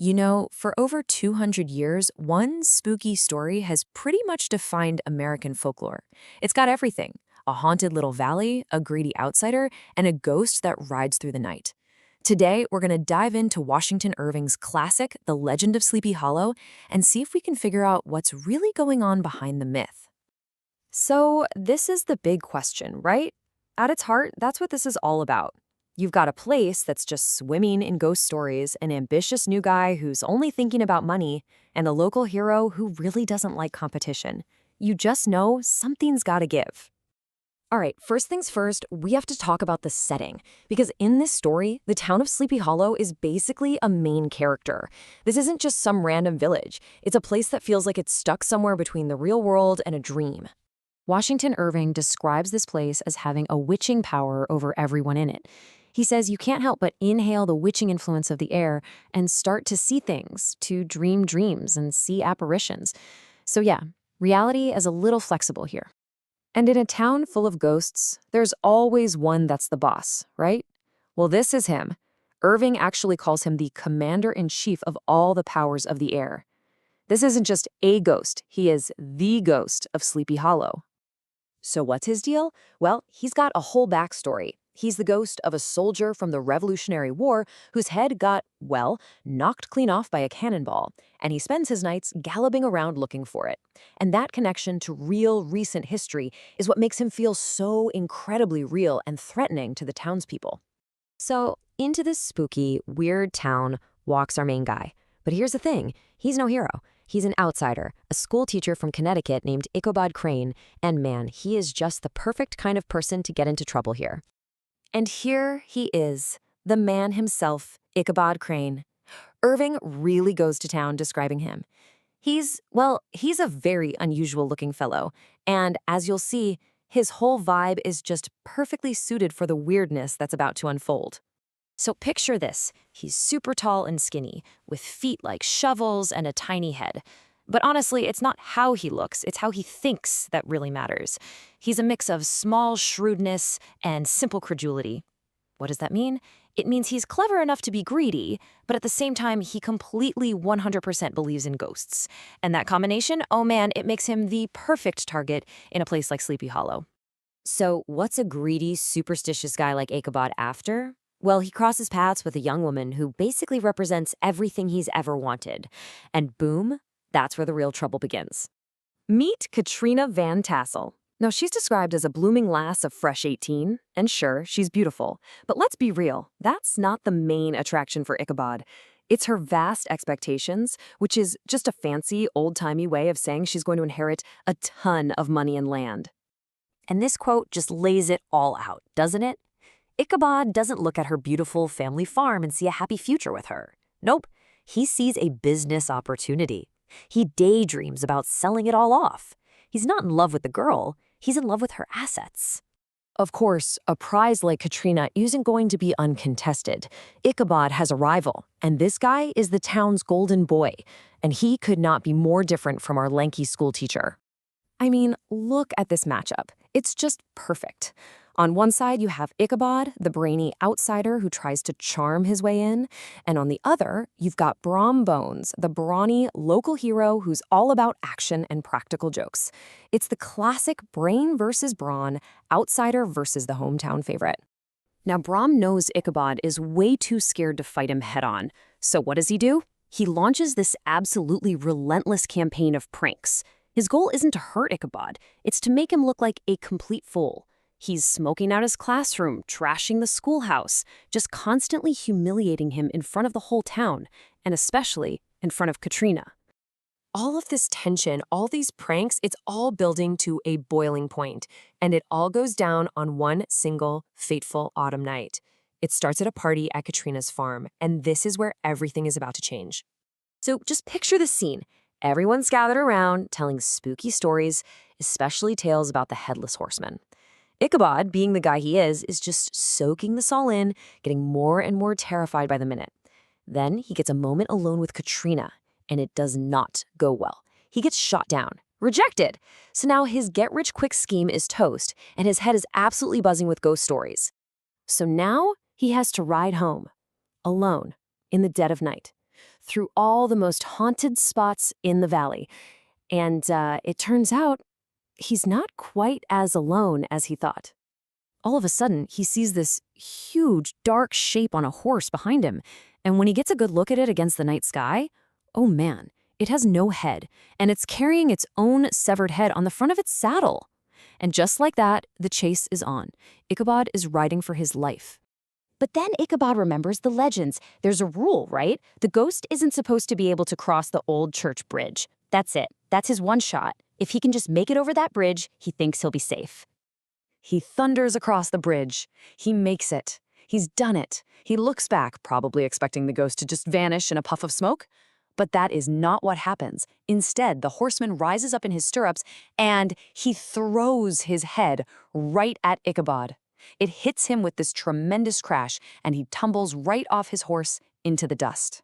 You know, for over 200 years, one spooky story has pretty much defined American folklore. It's got everything: a haunted little valley, a greedy outsider, and a ghost that rides through the night. Today, we're going to dive into Washington Irving's classic, The Legend of Sleepy Hollow, and see if we can figure out what's really going on behind the myth. So, this is the big question, right? At its heart, that's what this is all about. You've got a place that's just swimming in ghost stories, an ambitious new guy who's only thinking about money, and a local hero who really doesn't like competition. You just know something's gotta give. All right, first things first, we have to talk about the setting. Because in this story, the town of Sleepy Hollow is basically a main character. This isn't just some random village. It's a place that feels like it's stuck somewhere between the real world and a dream. Washington Irving describes this place as having a witching power over everyone in it. He says you can't help but inhale the witching influence of the air and start to see things, to dream dreams and see apparitions. So yeah, reality is a little flexible here. And in a town full of ghosts, there's always one that's the boss, right? Well, this is him. Irving actually calls him the commander-in-chief of all the powers of the air. This isn't just a ghost, he is the ghost of Sleepy Hollow. So what's his deal? Well, he's got a whole backstory. He's the ghost of a soldier from the Revolutionary War whose head got, well, knocked clean off by a cannonball, and he spends his nights galloping around looking for it. And that connection to real, recent history is what makes him feel so incredibly real and threatening to the townspeople. So, into this spooky, weird town walks our main guy. But here's the thing, he's no hero. He's an outsider, a school teacher from Connecticut named Ichabod Crane, and man, he is just the perfect kind of person to get into trouble here. And here he is, the man himself, Ichabod Crane. Irving really goes to town describing him. He's a very unusual-looking fellow, and as you'll see, his whole vibe is just perfectly suited for the weirdness that's about to unfold. So picture this. He's super tall and skinny, with feet like shovels and a tiny head. But honestly, it's not how he looks, it's how he thinks that really matters. He's a mix of small shrewdness and simple credulity. What does that mean? It means he's clever enough to be greedy, but at the same time, he completely 100% believes in ghosts. And that combination, oh man, it makes him the perfect target in a place like Sleepy Hollow. So what's a greedy, superstitious guy like Ichabod after? Well, he crosses paths with a young woman who basically represents everything he's ever wanted. And boom, that's where the real trouble begins. Meet Katrina Van Tassel. Now, she's described as a blooming lass of fresh 18, and sure, she's beautiful. But let's be real, that's not the main attraction for Ichabod. It's her vast expectations, which is just a fancy, old-timey way of saying she's going to inherit a ton of money and land. And this quote just lays it all out, doesn't it? Ichabod doesn't look at her beautiful family farm and see a happy future with her. Nope, he sees a business opportunity. He daydreams about selling it all off. He's not in love with the girl, he's in love with her assets. Of course, a prize like Katrina isn't going to be uncontested. Ichabod has a rival, and this guy is the town's golden boy, and he could not be more different from our lanky school teacher. I mean, look at this matchup. It's just perfect. On one side, you have Ichabod, the brainy outsider who tries to charm his way in. And on the other, you've got Brom Bones, the brawny local hero who's all about action and practical jokes. It's the classic brain versus brawn, outsider versus the hometown favorite. Now, Brom knows Ichabod is way too scared to fight him head-on. So what does he do? He launches this absolutely relentless campaign of pranks. His goal isn't to hurt Ichabod, it's to make him look like a complete fool. He's smoking out his classroom, trashing the schoolhouse, just constantly humiliating him in front of the whole town, and especially in front of Katrina. All of this tension, all these pranks, it's all building to a boiling point, and it all goes down on one single fateful autumn night. It starts at a party at Katrina's farm, and this is where everything is about to change. So just picture the scene. Everyone's gathered around, telling spooky stories, especially tales about the Headless Horseman. Ichabod, being the guy he is just soaking this all in, getting more and more terrified by the minute. Then he gets a moment alone with Katrina, and it does not go well. He gets shot down, rejected. So now his get-rich-quick scheme is toast, and his head is absolutely buzzing with ghost stories. So now he has to ride home, alone, in the dead of night. through all the most haunted spots in the valley. And it turns out he's not quite as alone as he thought. All of a sudden, he sees this huge, dark shape on a horse behind him, and when he gets a good look at it against the night sky, oh man, it has no head, and it's carrying its own severed head on the front of its saddle. And just like that, the chase is on. Ichabod is riding for his life. But then Ichabod remembers the legends. There's a rule, right? The ghost isn't supposed to be able to cross the old church bridge. That's it. That's his one shot. If he can just make it over that bridge, he thinks he'll be safe. He thunders across the bridge. He makes it. He's done it. He looks back, probably expecting the ghost to just vanish in a puff of smoke. But that is not what happens. Instead, the horseman rises up in his stirrups and he throws his head right at Ichabod. It hits him with this tremendous crash, and he tumbles right off his horse into the dust.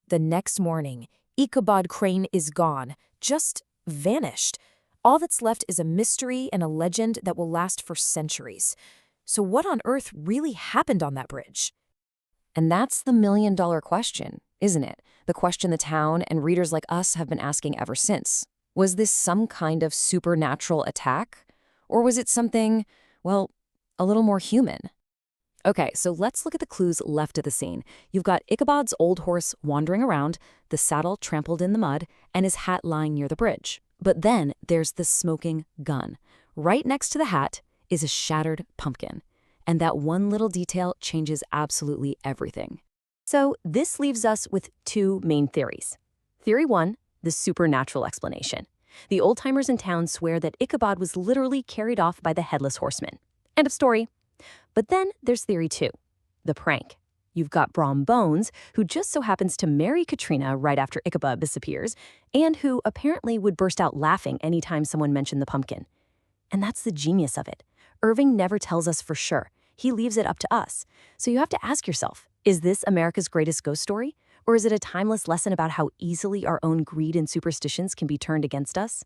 The next morning, Ichabod Crane is gone, just vanished. All that's left is a mystery and a legend that will last for centuries. So what on earth really happened on that bridge? And that's the million-dollar question, isn't it? The question the town and readers like us have been asking ever since. Was this some kind of supernatural attack? Or was it something, well, a little more human? Okay, so let's look at the clues left at the scene. You've got Ichabod's old horse wandering around, the saddle trampled in the mud, and his hat lying near the bridge. But then there's the smoking gun. Right next to the hat is a shattered pumpkin. And that one little detail changes absolutely everything. So this leaves us with two main theories. Theory one, the supernatural explanation. The old-timers in town swear that Ichabod was literally carried off by the headless horseman. End of story. But then there's theory two, the prank. You've got Brom Bones, who just so happens to marry Katrina right after Ichabod disappears, and who apparently would burst out laughing anytime someone mentioned the pumpkin. And that's the genius of it. Irving never tells us for sure. He leaves it up to us. So you have to ask yourself, is this America's greatest ghost story? Or is it a timeless lesson about how easily our own greed and superstitions can be turned against us?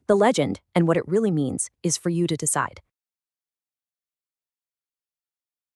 The legend, and what it really means, is for you to decide.